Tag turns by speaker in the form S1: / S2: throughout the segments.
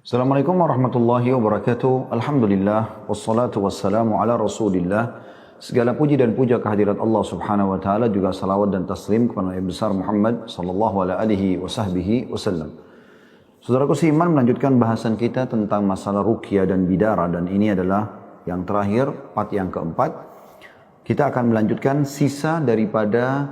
S1: Assalamualaikum warahmatullahi wabarakatuh. Alhamdulillah wassalatu wassalamu ala Rasulillah. Segala puji dan puja kehadirat Allah Subhanahu wa taala, juga salawat dan taslim kepada Nabi besar Muhammad sallallahu alaihi wasallam. Saudaraku seiman, melanjutkan bahasan kita tentang masalah ruqyah dan bidara, dan ini adalah yang terakhir, part yang keempat. Kita akan melanjutkan sisa daripada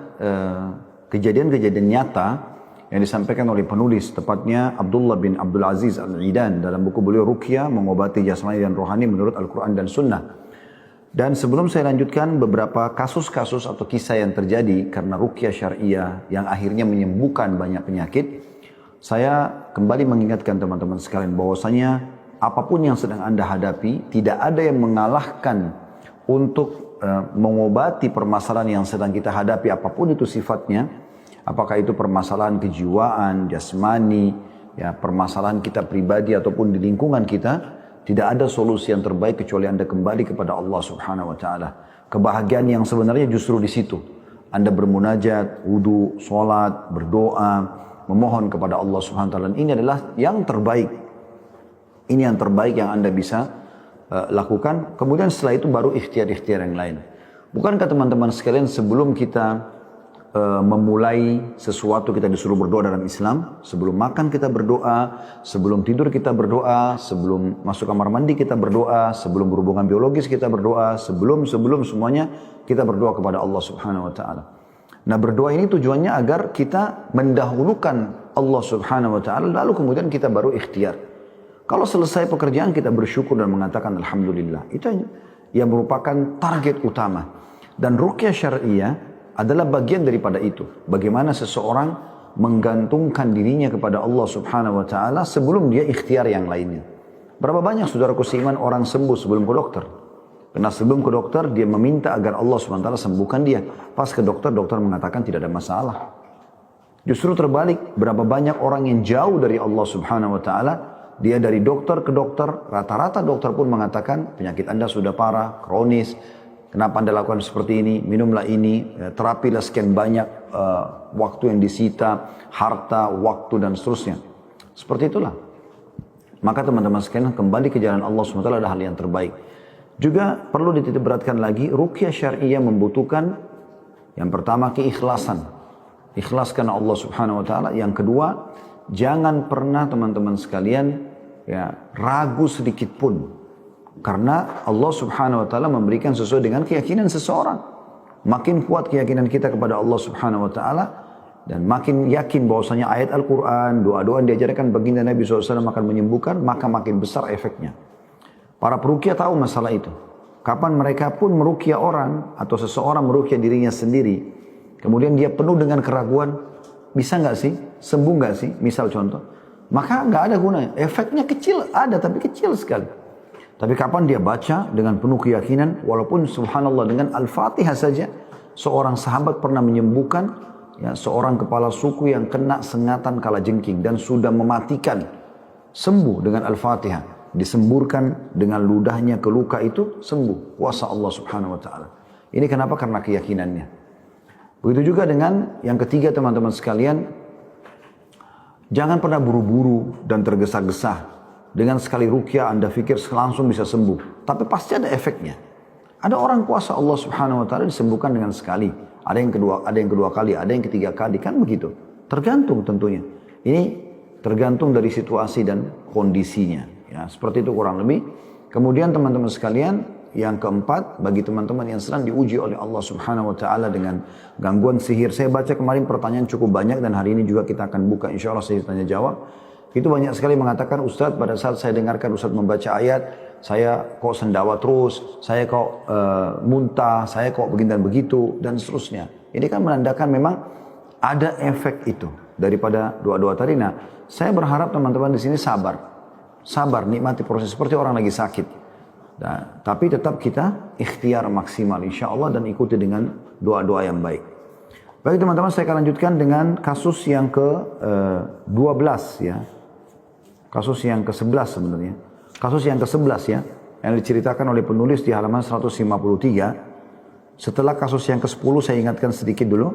S1: kejadian-kejadian nyata yang disampaikan oleh penulis, tepatnya Abdullah bin Abdul Aziz Al-Idan dalam buku beliau Ruqyah, mengobati jasmani dan rohani menurut Al-Quran dan Sunnah. Dan sebelum saya lanjutkan beberapa kasus-kasus atau kisah yang terjadi karena ruqyah syariah yang akhirnya menyembuhkan banyak penyakit, saya kembali mengingatkan teman-teman sekalian bahwasanya apapun yang sedang Anda hadapi, tidak ada yang mengalahkan untuk mengobati permasalahan yang sedang kita hadapi, apapun itu sifatnya. Apakah itu permasalahan kejiwaan, jasmani, ya, permasalahan kita pribadi ataupun di lingkungan kita, tidak ada solusi yang terbaik kecuali Anda kembali kepada Allah Subhanahu wa taala. Kebahagiaan yang sebenarnya justru di situ. Anda bermunajat, wudu, salat, berdoa, memohon kepada Allah Subhanahu wa taala. Ini adalah yang terbaik. Ini yang terbaik yang Anda bisa lakukan. Kemudian setelah itu baru ikhtiar-ikhtiar yang lain. Bukankah teman-teman sekalian, sebelum kita memulai sesuatu kita disuruh berdoa dalam Islam? Sebelum makan kita berdoa, sebelum tidur kita berdoa, sebelum masuk kamar mandi kita berdoa, sebelum berhubungan biologis kita berdoa, sebelum semuanya kita berdoa kepada Allah Subhanahu wa taala. Nah, berdoa ini tujuannya agar kita mendahulukan Allah Subhanahu wa taala, lalu kemudian kita baru ikhtiar. Kalau selesai pekerjaan kita bersyukur dan mengatakan alhamdulillah. Itu yang merupakan target utama. Dan ruqyah syariah adalah bagian daripada itu. Bagaimana seseorang menggantungkan dirinya kepada Allah Subhanahu wa taala sebelum dia ikhtiar yang lainnya. Berapa banyak saudaraku seiman orang sembuh sebelum ke dokter? Karena sebelum ke dokter dia meminta agar Allah Subhanahu wa taala sembuhkan dia. Pas ke dokter, dokter mengatakan tidak ada masalah. Justru terbalik, berapa banyak orang yang jauh dari Allah Subhanahu wa taala, dia dari dokter ke dokter, rata-rata dokter pun mengatakan penyakit Anda sudah parah, kronis. Kenapa Anda lakukan seperti ini? Minumlah ini, terapilah sekian banyak waktu yang disita, harta, waktu dan seterusnya. Seperti itulah. Maka teman-teman sekalian, kembali ke jalan Allah SWT adalah hal yang terbaik. Juga perlu dititik beratkan lagi, ruqyah syariah membutuhkan yang pertama keikhlasan. Ikhlas karena Allah Subhanahu wa taala. Yang kedua, jangan pernah teman-teman sekalian ragu sedikit pun. Karena Allah Subhanahu wa taala memberikan sesuai dengan keyakinan seseorang. Makin kuat keyakinan kita kepada Allah Subhanahu wa taala dan makin yakin bahwasanya ayat Al-Qur'an, doa-doa yang diajarkan baginda Nabi SAW akan menyembuhkan, maka makin besar efeknya. Para peruqyah tahu masalah itu. Kapan mereka pun meruqyah orang atau seseorang meruqyah dirinya sendiri, kemudian dia penuh dengan keraguan, bisa nggak sih? Sembuh nggak sih? Misal contoh. Maka nggak ada gunanya. Efeknya kecil, ada tapi kecil sekali. Tapi kapan dia baca dengan penuh keyakinan, walaupun subhanallah dengan Al-Fatihah saja, seorang sahabat pernah menyembuhkan seorang kepala suku yang kena sengatan kalajengking dan sudah mematikan, sembuh dengan Al-Fatihah, disemburkan dengan ludahnya ke luka itu, sembuh, kuasa Allah Subhanahu wa taala. Ini kenapa? Karena keyakinannya. Begitu juga dengan yang ketiga teman-teman sekalian, jangan pernah buru-buru dan tergesa-gesa. Dengan sekali ruqyah Anda pikir langsung bisa sembuh. Tapi pasti ada efeknya. Ada orang kuasa Allah Subhanahu wa taala disembuhkan dengan sekali. Ada yang kedua kali, ada yang ketiga kali. Kan begitu. Tergantung tentunya. Ini tergantung dari situasi dan kondisinya. Ya, seperti itu kurang lebih. Kemudian teman-teman sekalian, yang keempat, bagi teman-teman yang sedang diuji oleh Allah Subhanahu wa taala dengan gangguan sihir. Saya baca kemarin pertanyaan cukup banyak dan hari ini juga kita akan buka insya Allah sesi tanya jawab. Itu banyak sekali mengatakan, Ustadz, pada saat saya dengarkan Ustadz membaca ayat, saya kok sendawa terus, saya kok muntah, saya kok begini dan begitu, dan seterusnya. Ini kan menandakan memang ada efek itu daripada doa-doa tadi. Nah, saya berharap teman-teman di sini sabar. Sabar, nikmati proses seperti orang lagi sakit. Nah, tapi tetap kita ikhtiar maksimal insya Allah dan ikuti dengan doa-doa yang baik. Baik teman-teman, saya akan lanjutkan dengan kasus yang ke-12 ya. Kasus yang ke-11 sebenarnya. Kasus yang ke-11 ya, yang diceritakan oleh penulis di halaman 153. Setelah kasus yang ke-10 saya ingatkan sedikit dulu.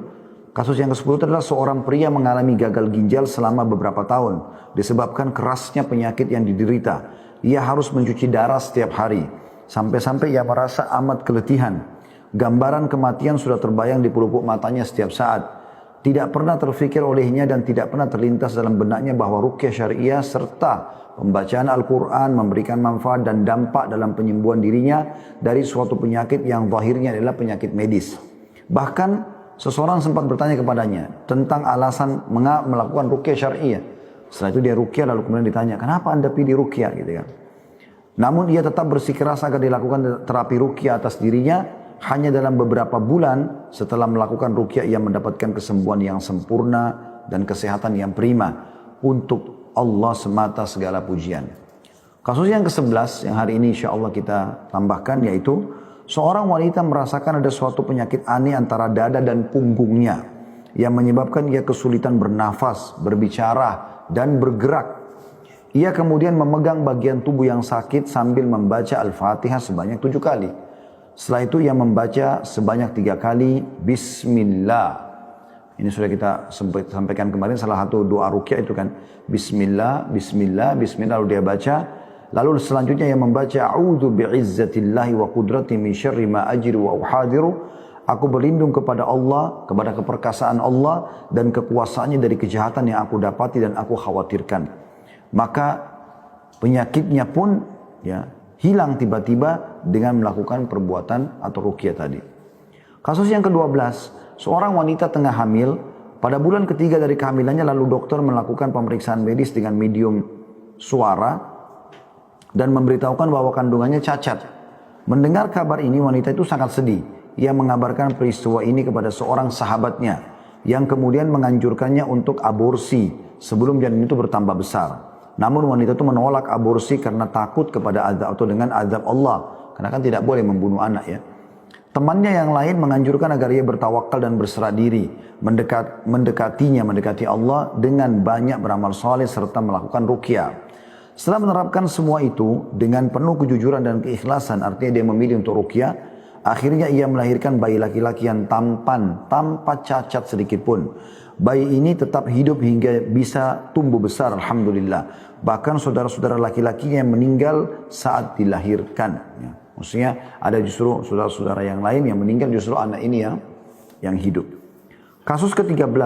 S1: Kasus yang ke-10 adalah seorang pria mengalami gagal ginjal selama beberapa tahun disebabkan kerasnya penyakit yang diderita. Ia harus mencuci darah setiap hari. Sampai-sampai ia merasa amat keletihan. Gambaran kematian sudah terbayang di pelupuk matanya setiap saat. Tidak pernah terfikir olehnya dan tidak pernah terlintas dalam benaknya bahwa ruqyah syariah serta pembacaan Al-Quran memberikan manfaat dan dampak dalam penyembuhan dirinya dari suatu penyakit yang zahirnya adalah penyakit medis. Bahkan seseorang sempat bertanya kepadanya tentang alasan melakukan ruqyah syariah. Setelah itu dia ruqyah lalu kemudian ditanya, kenapa anda pilih ruqyah gitu kan. Namun ia tetap bersikeras agar dilakukan terapi ruqyah atas dirinya. Hanya dalam beberapa bulan setelah melakukan ruqyah ia mendapatkan kesembuhan yang sempurna dan kesehatan yang prima. Untuk Allah semata segala pujian. Kasus yang ke-11 yang hari ini insya Allah kita tambahkan yaitu seorang wanita merasakan ada suatu penyakit aneh antara dada dan punggungnya yang menyebabkan ia kesulitan bernafas, berbicara, dan bergerak. Ia kemudian memegang bagian tubuh yang sakit sambil membaca Al-Fatihah sebanyak 7 kali. Setelah itu ia membaca sebanyak 3 kali Bismillah. Ini sudah kita sampaikan kemarin salah satu doa ruqyah itu kan. Bismillah, Bismillah, Bismillah lalu dia baca. Lalu selanjutnya ia membaca A'udzu bi'izzatillahi wa qudrati min syarri ma ajru wa uhadiru. Aku berlindung kepada Allah, kepada keperkasaan Allah dan kekuasaannya dari kejahatan yang aku dapati dan aku khawatirkan. Maka penyakitnya pun hilang tiba-tiba dengan melakukan perbuatan atau ruqyah tadi. Kasus yang ke-12, seorang wanita tengah hamil. Pada bulan ketiga dari kehamilannya lalu dokter melakukan pemeriksaan medis dengan medium suara dan memberitahukan bahwa kandungannya cacat. Mendengar kabar ini wanita itu sangat sedih. Ia mengabarkan peristiwa ini kepada seorang sahabatnya yang kemudian menganjurkannya untuk aborsi sebelum janin itu bertambah besar. Namun wanita itu menolak aborsi karena takut kepada azab atau dengan azab Allah. Karena kan tidak boleh membunuh anak ya. Temannya yang lain menganjurkan agar ia bertawakal dan berserah diri. Mendekati Allah dengan banyak beramal saleh serta melakukan ruqyah. Setelah menerapkan semua itu dengan penuh kejujuran dan keikhlasan, artinya dia memilih untuk ruqyah, akhirnya ia melahirkan bayi laki-laki yang tampan, tanpa cacat sedikit pun. Bayi ini tetap hidup hingga bisa tumbuh besar, alhamdulillah. Bahkan saudara-saudara laki-lakinya yang meninggal saat dilahirkan. Ya. Maksudnya ada justru saudara-saudara yang lain yang meninggal, justru anak ini yang hidup. Kasus ke-13,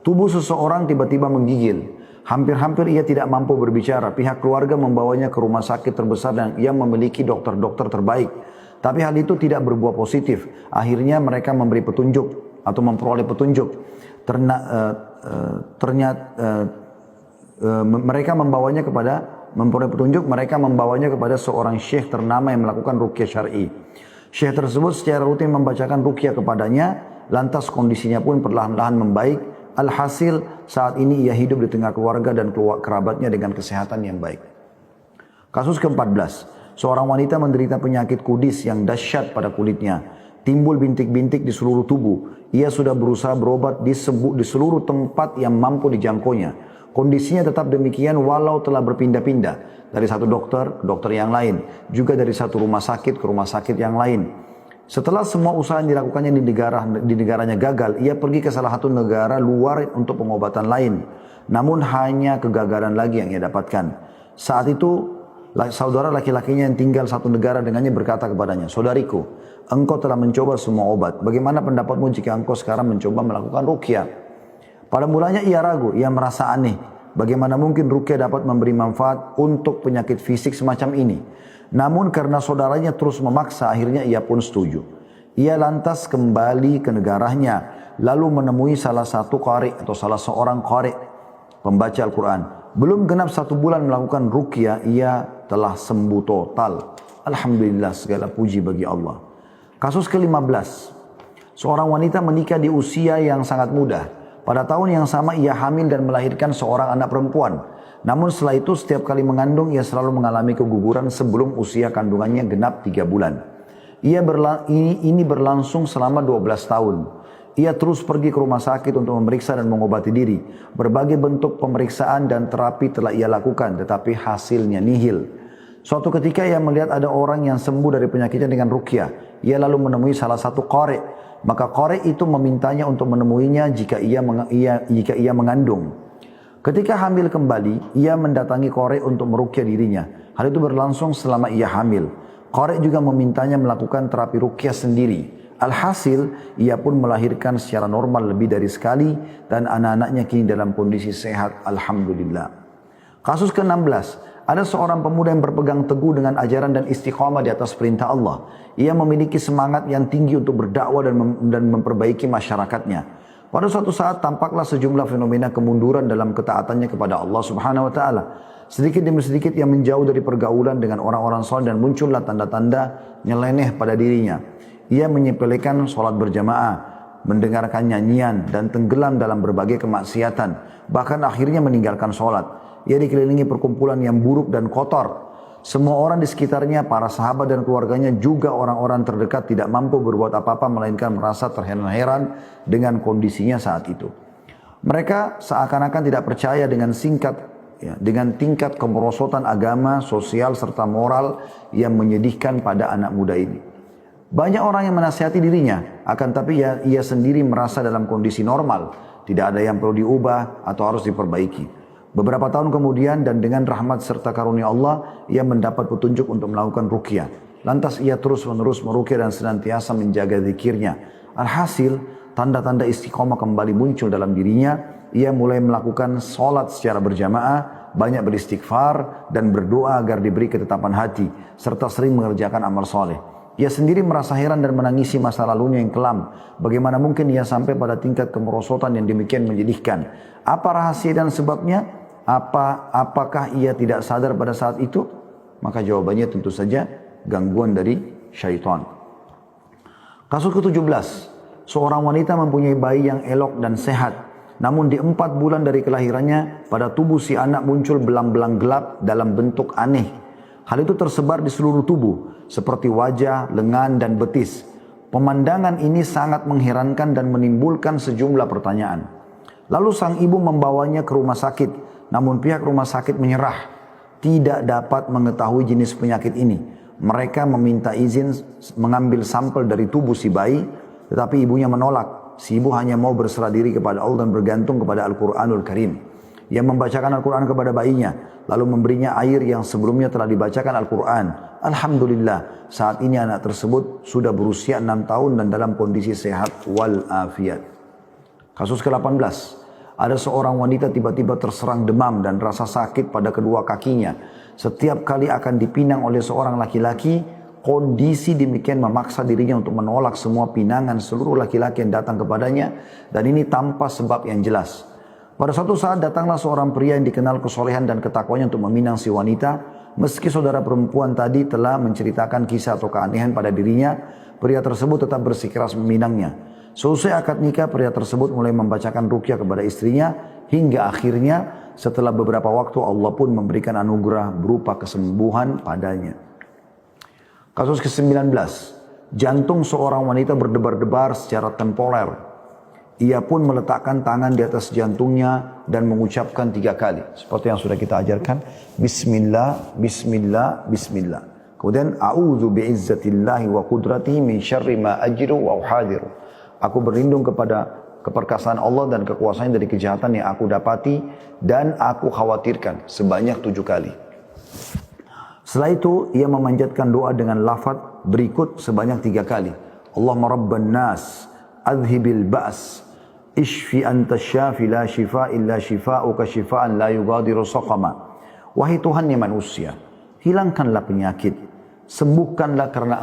S1: tubuh seseorang tiba-tiba menggigil. Hampir-hampir ia tidak mampu berbicara. Pihak keluarga membawanya ke rumah sakit terbesar dan ia memiliki dokter-dokter terbaik. Tapi hal itu tidak berbuah positif. Akhirnya mereka memberi petunjuk atau memperoleh petunjuk. Mereka membawanya kepada seorang syekh ternama yang melakukan ruqyah syar'i. Syekh tersebut secara rutin membacakan ruqyah kepadanya, lantas kondisinya pun perlahan-lahan membaik. Alhasil saat ini ia hidup di tengah keluarga dan kerabatnya dengan kesehatan yang baik. Kasus ke-14, seorang wanita menderita penyakit kudis yang dahsyat pada kulitnya. Timbul bintik-bintik di seluruh tubuh. Ia sudah berusaha berobat di seluruh tempat yang mampu dijangkaunya. Kondisinya tetap demikian walau telah berpindah-pindah. Dari satu dokter ke dokter yang lain. Juga dari satu rumah sakit ke rumah sakit yang lain. Setelah semua usaha yang dilakukannya di negaranya gagal, ia pergi ke salah satu negara luar untuk pengobatan lain. Namun hanya kegagalan lagi yang ia dapatkan. Saat itu, saudara laki-lakinya yang tinggal satu negara dengannya berkata kepadanya, "Saudariku, engkau telah mencoba semua obat. Bagaimana pendapatmu jika engkau sekarang mencoba melakukan ruqyah?" Pada mulanya ia ragu, ia merasa aneh. Bagaimana mungkin ruqyah dapat memberi manfaat untuk penyakit fisik semacam ini? Namun karena saudaranya terus memaksa, akhirnya ia pun setuju. Ia lantas kembali ke negaranya, lalu menemui salah satu qari atau salah seorang qari, pembaca Al-Quran. Belum genap 1 bulan melakukan ruqyah, ia telah sembuh total. Alhamdulillah, segala puji bagi Allah. Kasus ke-15, seorang wanita menikah di usia yang sangat muda. Pada tahun yang sama ia hamil dan melahirkan seorang anak perempuan. Namun setelah itu setiap kali mengandung ia selalu mengalami keguguran sebelum usia kandungannya genap 3 bulan. Ini berlangsung selama 12 tahun. Ia terus pergi ke rumah sakit untuk memeriksa dan mengobati diri. Berbagai bentuk pemeriksaan dan terapi telah ia lakukan tetapi hasilnya nihil. Suatu ketika ia melihat ada orang yang sembuh dari penyakitnya dengan ruqyah. Ia lalu menemui salah satu qari. Maka qari itu memintanya untuk menemuinya jika ia mengandung. Ketika hamil kembali, ia mendatangi qari untuk meruqyah dirinya. Hal itu berlangsung selama ia hamil. Qari juga memintanya melakukan terapi ruqyah sendiri. Alhasil, ia pun melahirkan secara normal lebih dari sekali dan anak-anaknya kini dalam kondisi sehat, alhamdulillah. Kasus ke-16, ada seorang pemuda yang berpegang teguh dengan ajaran dan istiqamah di atas perintah Allah. Ia memiliki semangat yang tinggi untuk berdakwah dan memperbaiki masyarakatnya. Pada suatu saat tampaklah sejumlah fenomena kemunduran dalam ketaatannya kepada Allah Subhanahu wa taala. Sedikit demi sedikit ia menjauh dari pergaulan dengan orang-orang saleh dan muncullah tanda-tanda nyeleneh pada dirinya. Ia menyepelekan sholat berjamaah, mendengarkan nyanyian dan tenggelam dalam berbagai kemaksiatan. Bahkan akhirnya meninggalkan sholat. Ia dikelilingi perkumpulan yang buruk dan kotor. Semua orang di sekitarnya, para sahabat dan keluarganya juga orang-orang terdekat tidak mampu berbuat apa-apa melainkan merasa terheran-heran dengan kondisinya saat itu. Mereka seakan-akan tidak percaya dengan tingkat kemerosotan agama, sosial serta moral yang menyedihkan pada anak muda ini. Banyak orang yang menasihati dirinya, akan tapi ia sendiri merasa dalam kondisi normal, tidak ada yang perlu diubah atau harus diperbaiki. Beberapa tahun kemudian dan dengan rahmat serta karunia Allah, ia mendapat petunjuk untuk melakukan ruqyah. Lantas ia terus-menerus meruqyah dan senantiasa menjaga zikirnya. Alhasil, tanda-tanda istiqomah kembali muncul dalam dirinya. Ia mulai melakukan sholat secara berjamaah, banyak beristighfar dan berdoa agar diberi ketetapan hati, serta sering mengerjakan amal soleh. Ia sendiri merasa heran dan menangisi masa lalunya yang kelam. Bagaimana mungkin ia sampai pada tingkat kemerosotan yang demikian menyedihkan? Apa rahasia dan sebabnya? Apakah ia tidak sadar pada saat itu? Maka jawabannya tentu saja gangguan dari syaitan. Kasus ke-17. Seorang wanita mempunyai bayi yang elok dan sehat. Namun di 4 bulan dari kelahirannya, pada tubuh si anak muncul belang-belang gelap dalam bentuk aneh. Hal itu tersebar di seluruh tubuh, seperti wajah, lengan, dan betis. Pemandangan ini sangat mengherankan dan menimbulkan sejumlah pertanyaan. Lalu sang ibu membawanya ke rumah sakit, namun pihak rumah sakit menyerah. Tidak dapat mengetahui jenis penyakit ini. Mereka meminta izin mengambil sampel dari tubuh si bayi, tetapi ibunya menolak. Si ibu hanya mau berserah diri kepada Allah dan bergantung kepada Al-Quranul Karim. Ia membacakan Al-Quran kepada bayinya, lalu memberinya air yang sebelumnya telah dibacakan Al-Quran. Alhamdulillah, saat ini anak tersebut sudah berusia 6 tahun dan dalam kondisi sehat walafiat. Kasus ke-18, ada seorang wanita tiba-tiba terserang demam dan rasa sakit pada kedua kakinya. Setiap kali akan dipinang oleh seorang laki-laki, kondisi demikian memaksa dirinya untuk menolak semua pinangan seluruh laki-laki yang datang kepadanya, dan ini tanpa sebab yang jelas. Pada suatu saat datanglah seorang pria yang dikenal kesolehan dan ketakwanya untuk meminang si wanita. Meski saudara perempuan tadi telah menceritakan kisah atau keanehan pada dirinya, pria tersebut tetap bersikeras meminangnya. Seusai akad nikah, pria tersebut mulai membacakan ruqyah kepada istrinya, hingga akhirnya setelah beberapa waktu Allah pun memberikan anugerah berupa kesembuhan padanya. Kasus ke-19, jantung seorang wanita berdebar-debar secara temporer. Ia pun meletakkan tangan di atas jantungnya dan mengucapkan 3 kali. Seperti yang sudah kita ajarkan. Bismillah, Bismillah, Bismillah. Kemudian, A'udhu bi'izzatillahi wa qudratihi min syarri ma ajiru wa uhadiru. Aku berlindung kepada keperkasaan Allah dan kekuasaannya dari kejahatan yang aku dapati dan aku khawatirkan sebanyak 7 kali. Setelah itu, ia memanjatkan doa dengan lafaz berikut sebanyak 3 kali. Allahumma rabban nas, adhibil ba's. Ishfi anta syafi la shifa illa shifa'uka shifa'an la yugadiru saqama. Wahai Tuhannya manusia, hilangkanlah penyakit, sembuhkanlah karena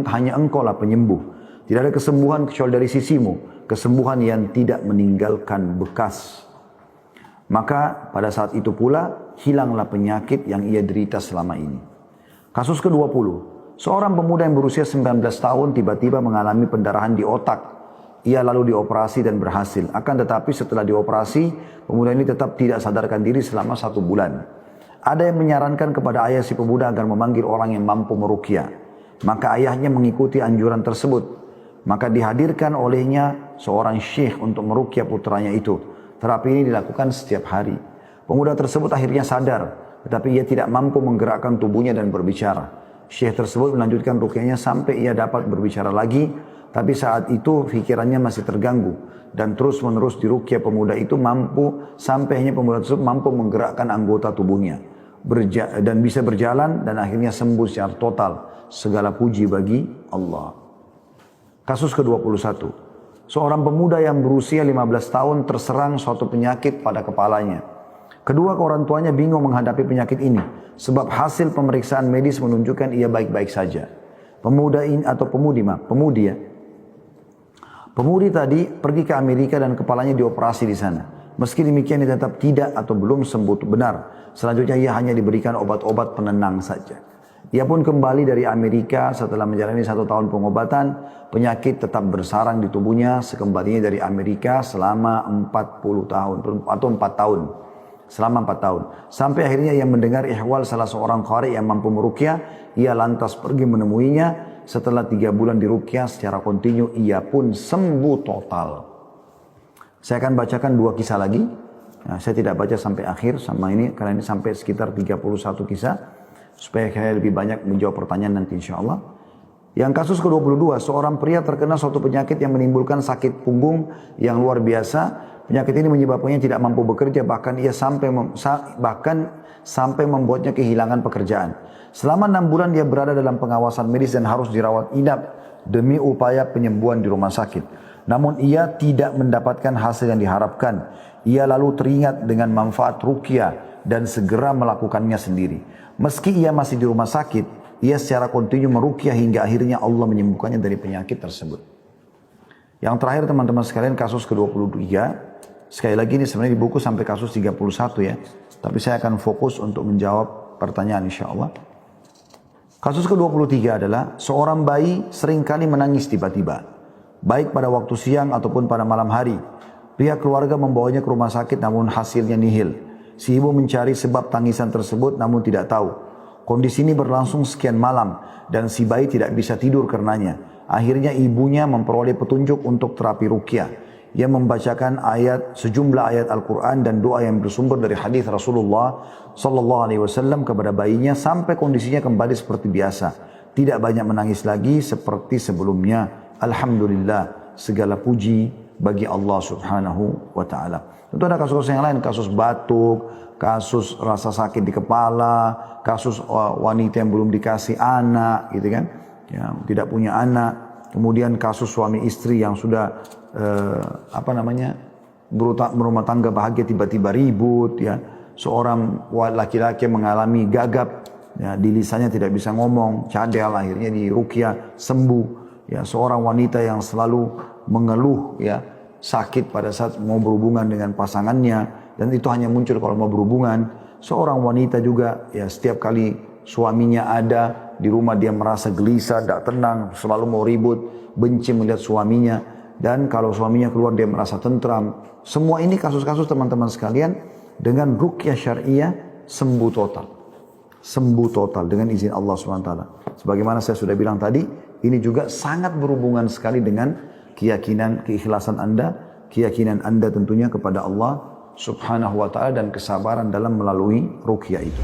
S1: hanya Engkau lah penyembuh. Tidak ada kesembuhan kecuali dari sisimu, kesembuhan yang tidak meninggalkan bekas. Maka pada saat itu pula hilanglah penyakit yang ia derita selama ini. Kasus ke-20, seorang pemuda yang berusia 19 tahun tiba-tiba mengalami pendarahan di otak. Ia lalu dioperasi dan berhasil. Akan tetapi setelah dioperasi, pemuda ini tetap tidak sadarkan diri selama 1 bulan. Ada yang menyarankan kepada ayah si pemuda agar memanggil orang yang mampu meruqyah. Maka ayahnya mengikuti anjuran tersebut. Maka dihadirkan olehnya seorang syekh untuk meruqyah putranya itu. Terapi ini dilakukan setiap hari. Pemuda tersebut akhirnya sadar. tetapi ia tidak mampu menggerakkan tubuhnya dan berbicara. Syekh tersebut melanjutkan ruqyahnya sampai ia dapat berbicara lagi, tapi saat itu pikirannya masih terganggu dan terus menerus diruqyah pemuda itu sampai hanya pemuda tersebut mampu menggerakkan anggota tubuhnya dan bisa berjalan dan akhirnya sembuh secara total. Segala puji bagi Allah. Kasus ke-21. Seorang pemuda yang berusia 15 tahun terserang suatu penyakit pada kepalanya. Kedua orang tuanya bingung menghadapi penyakit ini, sebab hasil pemeriksaan medis menunjukkan ia baik-baik saja. Pemudi tadi pergi ke Amerika dan kepalanya dioperasi di sana. Meski demikian ia tetap tidak atau belum sembuh benar. Selanjutnya ia hanya diberikan obat-obat penenang saja. Ia pun kembali dari Amerika setelah menjalani 1 tahun pengobatan. Penyakit tetap bersarang di tubuhnya sekembalinya dari Amerika selama 40 tahun atau 4 tahun. Selama 4 tahun. Sampai akhirnya ia mendengar ihwal salah seorang qari yang mampu meruqyah. Ia lantas pergi menemuinya. Setelah 3 bulan diruqyah secara kontinu, ia pun sembuh total. Saya akan bacakan 2 kisah lagi. Nah, saya tidak baca sampai akhir sama ini karena ini sampai sekitar 31 kisah. Supaya saya lebih banyak menjawab pertanyaan nanti insya Allah. Yang kasus ke-22, seorang pria terkena suatu penyakit yang menimbulkan sakit punggung yang luar biasa. Penyakit ini menyebabkannya tidak mampu bekerja, bahkan sampai membuatnya kehilangan pekerjaan. Selama 6 bulan dia berada dalam pengawasan medis dan harus dirawat inap demi upaya penyembuhan di rumah sakit. Namun ia tidak mendapatkan hasil yang diharapkan. Ia lalu teringat dengan manfaat ruqyah dan segera melakukannya sendiri. Meski ia masih di rumah sakit, ia secara kontinu meruqyah hingga akhirnya Allah menyembuhkannya dari penyakit tersebut. Yang terakhir teman-teman sekalian, kasus ke-23. Sekali lagi ini sebenarnya di buku sampai kasus 31 ya. Tapi saya akan fokus untuk menjawab pertanyaan insya Allah. Kasus ke-23 adalah seorang bayi seringkali menangis tiba-tiba. Baik pada waktu siang ataupun pada malam hari. Pihak keluarga membawanya ke rumah sakit namun hasilnya nihil. Si ibu mencari sebab tangisan tersebut namun tidak tahu. Kondisi ini berlangsung sekian malam dan si bayi tidak bisa tidur karenanya. Akhirnya ibunya memperoleh petunjuk untuk terapi ruqyah. Ia membacakan sejumlah ayat Al-Quran dan doa yang bersumber dari hadis Rasulullah SAW kepada bayinya sampai kondisinya kembali seperti biasa. Tidak banyak menangis lagi seperti sebelumnya. Alhamdulillah, segala puji bagi Allah Subhanahu wa Ta'ala. Tentu ada kasus-kasus yang lain, kasus batuk, kasus rasa sakit di kepala, kasus wanita yang belum dikasih anak, gitu kan, ya, tidak punya anak. Kemudian kasus suami istri yang sudah berumah tangga bahagia tiba-tiba ribut, ya. Seorang laki-laki mengalami gagap, ya, di lisannya tidak bisa ngomong, cadel, akhirnya diruqyah sembuh. Ya, seorang wanita yang selalu mengeluh, ya, sakit pada saat mau berhubungan dengan pasangannya dan itu hanya muncul kalau mau berhubungan. Seorang wanita juga, ya, setiap kali suaminya ada di rumah dia merasa gelisah, tidak tenang, selalu mau ribut, benci melihat suaminya, dan kalau suaminya keluar dia merasa tentram. Semua ini kasus-kasus teman-teman sekalian dengan ruqyah syariah sembuh total. Sembuh total dengan izin Allah SWT. Sebagaimana saya sudah bilang tadi, ini juga sangat berhubungan sekali dengan keyakinan, keikhlasan Anda, keyakinan Anda tentunya kepada Allah Subhanahu wa Ta'ala dan kesabaran dalam melalui ruqyah itu.